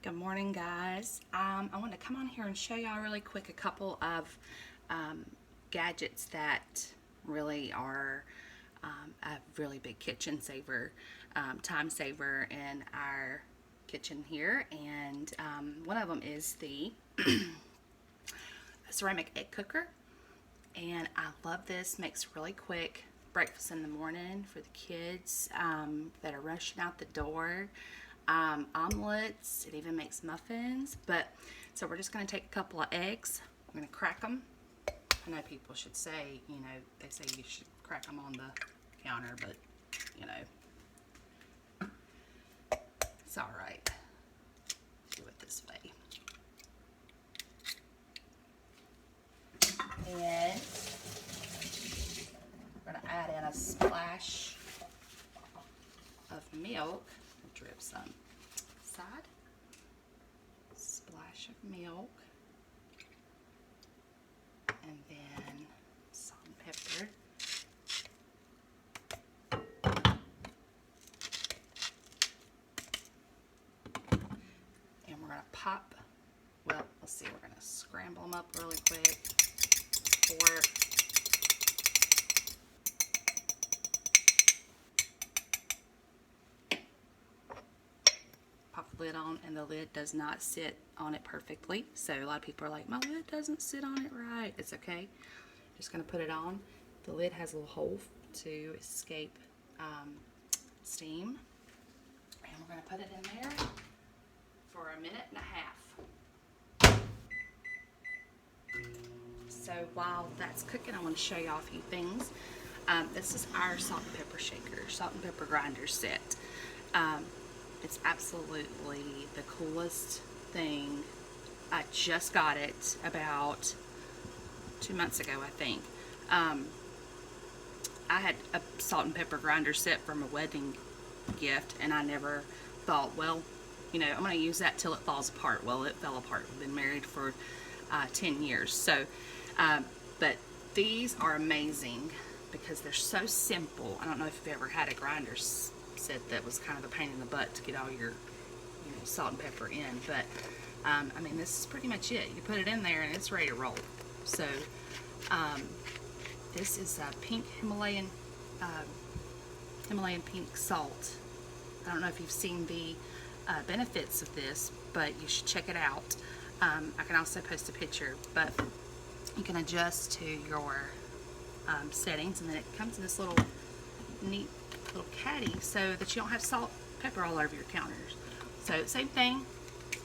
Good morning, guys. I want to come on here and show y'all really quick a couple of gadgets that really are a really big kitchen saver, time saver in our kitchen here. And one of them is the ceramic egg cooker. And I love this. Makes really quick breakfast in the morning for the kids that are rushing out the door. Omelets, it even makes muffins. But so we're just going to take a couple of eggs. I'm going to crack them. I know people should say, you know, they say you should crack them on the counter, but you know, it's all right. Do it this way. And we're going to add in a splash of milk. Drip some side, splash of milk, and then salt and pepper. And we're going to pop, well, let's see, we're going to scramble them up really quick for lid on, and the lid does not sit on it perfectly, so a lot of people are like, my lid doesn't sit on it right. It's okay. Just going to put it on. The lid has a little hole to escape steam, and we're going to put it in there for a minute and a half. So while that's cooking, I want to show y'all a few things. This is our salt and pepper shaker, salt and pepper grinder set. It's absolutely the coolest thing. I just got it about 2 months ago, I think. I had a salt and pepper grinder set from a wedding gift, and I never thought, well, you know, I'm going to use that till it falls apart. Well, it fell apart. We've been married for 10 years. So, but these are amazing because they're so simple. I don't know if you've ever had a grinder set that was kind of a pain in the butt to get all your, you know, salt and pepper in, but I mean, this is pretty much it. You put it in there and it's ready to roll. So this is a pink Himalayan pink salt. I don't know if you've seen the benefits of this, but you should check it out. I can also post a picture, but you can adjust to your settings, and then it comes in this little neat little caddy so that you don't have salt, pepper all over your counters. So same thing,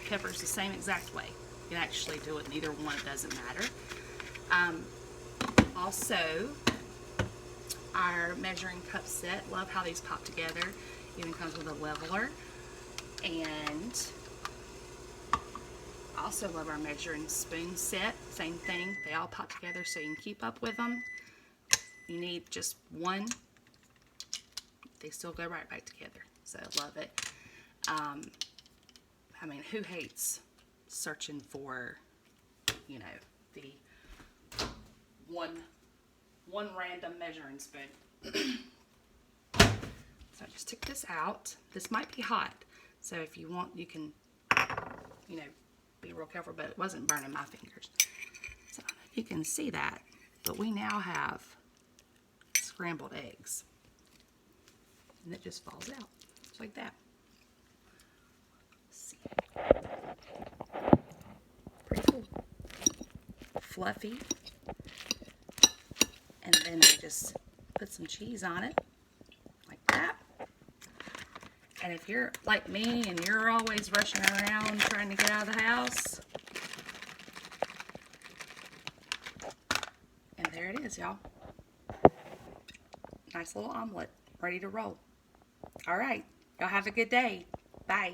pepper's the same exact way. You can actually do it in either one, it doesn't matter. Also, our measuring cup set, love how these pop together. Even comes with a leveler. And also love our measuring spoon set, same thing, they all pop together so you can keep up with them. You need just one. They still go right back together, so love it. I mean, who hates searching for, you know, the one random measuring spoon? So I just took this out. This might be hot, so if you want, you can, you know, be real careful, but it wasn't burning my fingers. So I don't know if you can see that, but we now have scrambled eggs. And it just falls out, just like that. Let's see. Pretty cool. Fluffy. And then I just put some cheese on it, like that. And if you're like me and you're always rushing around trying to get out of the house, and there it is, y'all. Nice little omelet, ready to roll. All right, y'all have a good day. Bye.